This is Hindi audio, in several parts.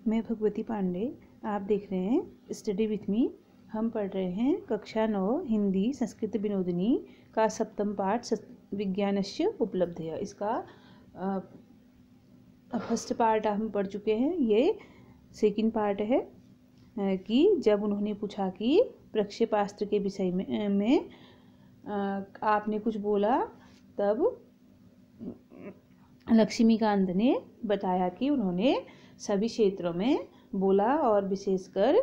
मैं भगवती पांडे, आप देख रहे हैं स्टडी विथ मी। हम पढ़ रहे हैं कक्षा 9 हिंदी संस्कृत विनोदिनी का सप्तम पाठ विज्ञानस्य उपलब्धया। इसका फर्स्ट पार्ट हम पढ़ चुके हैं। ये सेकंड पार्ट है कि जब उन्होंने पूछा कि प्रक्षेपास्त्र के विषय में आपने कुछ बोला, तब लक्ष्मीकांत ने बताया कि उन्होंने सभी क्षेत्रों में बोला और विशेषकर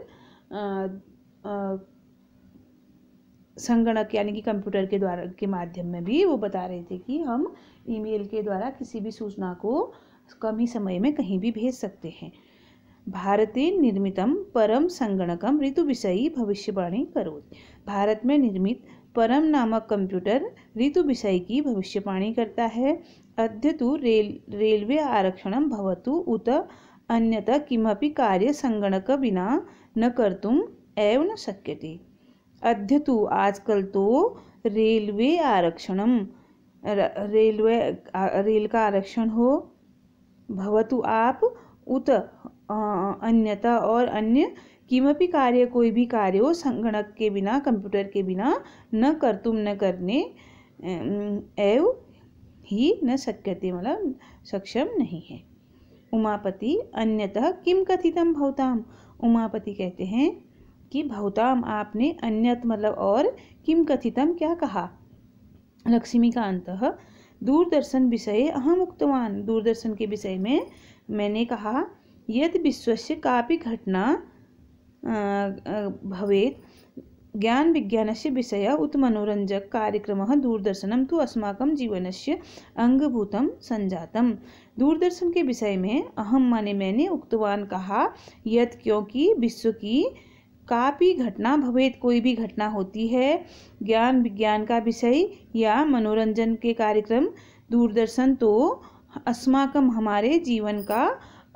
संगणक यानी कि कंप्यूटर के द्वारा के माध्यम में भी वो बता रहे थे कि हम ईमेल के द्वारा किसी भी सूचना को कम ही समय में कहीं भी भेज सकते हैं। भारते निर्मितम परम संगणकम ऋतु विषयी भविष्यवाणी करोति। भारत में निर्मित परम नामक कंप्यूटर ऋतु विषय की भविष्यवाणी करता है। अद्य तु रेलवे आरक्षणं भवतु उत अन्यथा किमपि कार्य संगणक बिना न कर्तुम एव न शक्यते। अद्य तु आजकल तो रेलवे आरक्षणम रेल का आरक्षण हो, भवतु आप, उत अन्यथा और अन्य, किमपि कार्य कोई भी कार्य हो संगणक के बिना कंप्यूटर के बिना न कर्तुम न करने एव ही न शक्यते मतलब सक्षम नहीं है। उमापति अन्यतः किम कथितम भवताम। उमापति कहते हैं कि भवताम आपने अन्यत मतलब और, किम कथितम क्या कहा। लक्ष्मीकांतः दूरदर्शन विषये अहम उक्तवान। दूरदर्शन के विषय में मैंने कहा यदि विश्वस्य कापि घटना भवेत् ज्ञान विज्ञानस्य विषय उत मनोरंजक कार्यक्रमः दूरदर्शनम तु अस्माकं जीवनस्य अंगभूतं संजातम। दूरदर्शन के विषय में अहम माने मैंने, उक्तवान कहा, यद क्योंकि विश्व की कापि घटना भवेत कोई भी घटना होती है, ज्ञान विज्ञान का विषय या मनोरंजन के कार्यक्रम, दूरदर्शन तो अस्माकम हमारे जीवन का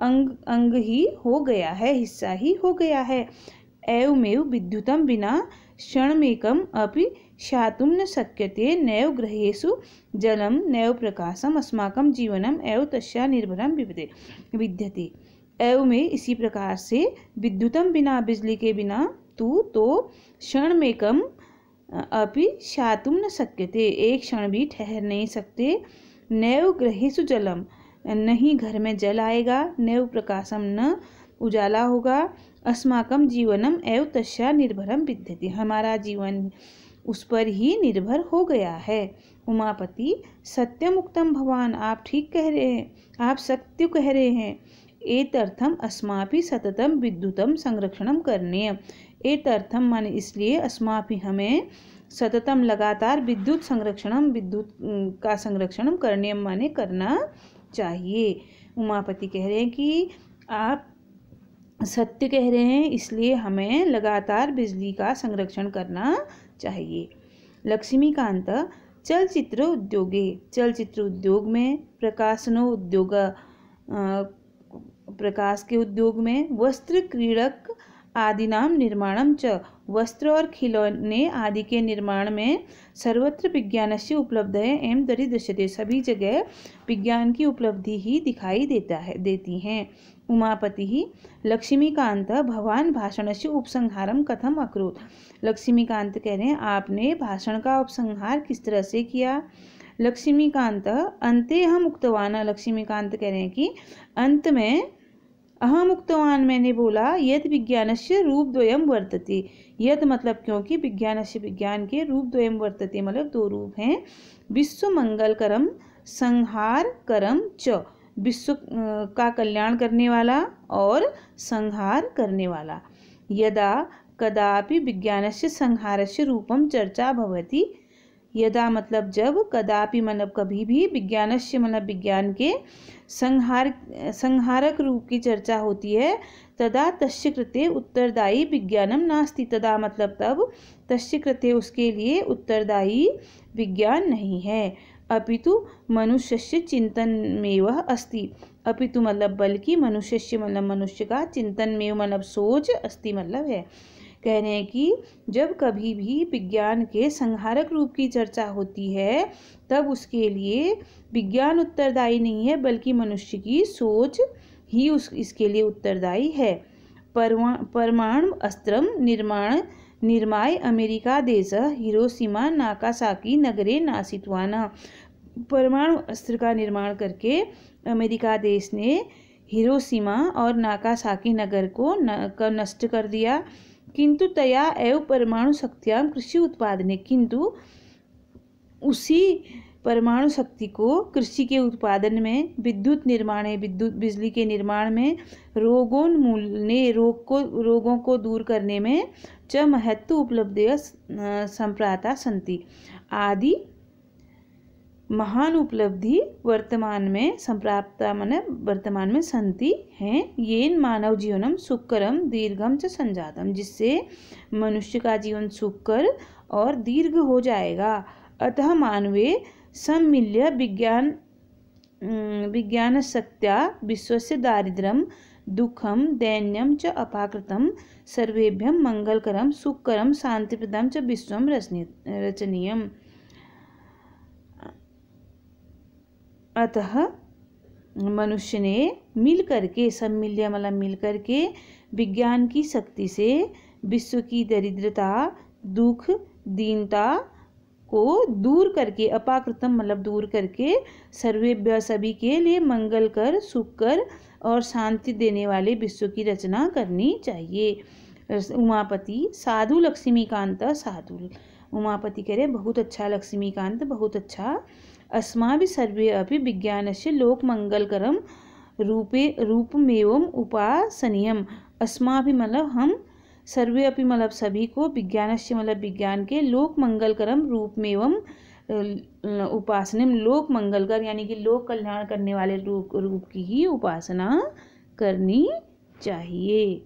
अंग ही हो गया है, हिस्सा ही हो गया है। एवमेव विद्युतं विना क्षणमेकम् अपि शातुं न शक्यते। नैव गृहेषु जलं नैव प्रकाशम् अस्माकं जीवनम् एव तस्या निर्भरं विद्यते। एवमेव इसी प्रकार से विद्युतं बिना बिजली के बिना तो क्षणमेकम् अपि शातुं न शक्यते एक क्षण भी ठहर नहीं सकते। नैव गृहेषु जलम नहीं घर में जल आएगा, नैव प्रकाशम न उजाला होगा, अस्माकं जीवनम एव तस्या निर्भरम विद्यते हमारा जीवन उस पर ही निर्भर हो गया है। उमापति सत्यम उक्तम भवान आप ठीक कह रहे हैं, आप सत्य कह रहे हैं। एतर्थम अस्मापि सततम विद्युतम संरक्षणम करणीय। एतर्थम माने इसलिए, अस्मापि हमें, सततम लगातार, विद्युत संरक्षणम विद्युत का संरक्षण करणीय माने करना चाहिए। उमापति कह रहे हैं कि आप सत्य कह रहे हैं, इसलिए हमें लगातार बिजली का संरक्षण करना चाहिए। लक्ष्मीकांत चलचित्र उद्योग में, प्रकाशनो उद्योग प्रकाश के उद्योग में, वस्त्र क्रीड़क आदि नाम निर्माणम च वस्त्र और खिलौने आदि के निर्माण में सर्वत्र विज्ञानस्य उपलब्ध है एवं दृश्यते सभी जगह विज्ञान की उपलब्धि ही दिखाई देती हैं। उमापति लक्ष्मीकांत भवान भाषणस्य उपसंहारम कथम अकरोत्। लक्ष्मीकांत कह रहे हैं आपने भाषण का उपसंहार किस तरह से किया। लक्ष्मीकांत अंते हम उक्तवान। लक्ष्मीकांत कह रहे हैं कि अंत में अहम उक्तवान मैंने बोला, यद विज्ञानस्य रूपद्वयं वर्तते। यद मतलब क्योंकि विज्ञानस्य विज्ञान के रूपद्वयं वर्तते मतलब दो रूप हैं। विश्व मंगलकरम संहारकरम च विश्व का कल्याण करने वाला और संहार करने वाला। यदा कदापि विज्ञानस्य संहारस्य रूपम चर्चा भवति। यदा मतलब जब, कदापि मतलब कभी भी, विज्ञानस्य मतलब विज्ञान के संहारक रूप की चर्चा होती है, तदा तस्य कृते उत्तरदायी विज्ञानम नास्ति। तदा मतलब तब, तस्य कृते उसके लिए उत्तरदायी विज्ञान नहीं है। अपितु मनुष्यस्य चिंतनमेव अस्ति। अपितु मतलब बल्कि, मनुष्यस्य मतलब मनुष्य का, चिंतनमेव मतलब सोच, अस्ति मतलब है। कह रहे हैं कि जब कभी भी विज्ञान के संहारक रूप की चर्चा होती है तब उसके लिए विज्ञान उत्तरदायी नहीं है बल्कि मनुष्य की सोच ही इसके लिए उत्तरदायी है। परमाणु अस्त्रं निर्माय अमेरिका देशः हिरोशिमा नागासाकी नगरे नाशितवान्। परमाणु अस्त्र का निर्माण करके अमेरिका देश ने हिरोशिमा और नागासाकी नगर को नष्ट कर दिया। किंतु तया एव परमाणु शक्तियां कृषि उत्पादने, किंतु उसी परमाणु शक्ति को कृषि के उत्पादन में, विद्युत निर्माण, विद्युत बिजली के निर्माण में, रोगों को दूर करने में च महत्व उपलब्धयः संप्राप्ता सन्ति। आदि महान उपलब्धि वर्तमान में संप्राप्ता माने वर्तमान में सन्ति हैं। येन मानव जीवनम सुखकरम दीर्घम च संजातम, जिससे मनुष्य का जीवन सुखकर और दीर्घ हो जाएगा। अतः मानवे सम्मिल्य विज्ञानशक्त्या विश्वस्य दारिद्र्यं दुःखं दैन्यं च अपाकृतं सर्वेभ्यं मंगलकरं सुखकरं शांतिप्रदं च विश्वं रचनीयम्। अतः मनुष्य ने मिल करके, सम्मिल्य मतलब मिल करके, विज्ञान की शक्ति से विश्व की दरिद्रता, दुख, दीनता को दूर करके, अपाकृतम मतलब दूर करके, सर्वेभ्य सभी के लिए मंगलकर, सुखकर और शांति देने वाले विश्व की रचना करनी चाहिए। उमापति साधु लक्ष्मीकांत साधु। उमापति कह रहे बहुत अच्छा लक्ष्मीकांत, बहुत अच्छा। अस्माभिः सर्वे अपि विज्ञानस्य लोकमंगलकरं रूपमेवं उपासनीयम्। अस्माभिः मतलब हम, सर्वे अपि मतलब सभी को, विज्ञानस्य मतलब विज्ञान के, लोक मंगलकरम रूपमेवं उपासनीयम, लोक मंगलकर यानी कि लोक कल्याण करने वाले रूप की ही उपासना करनी चाहिए।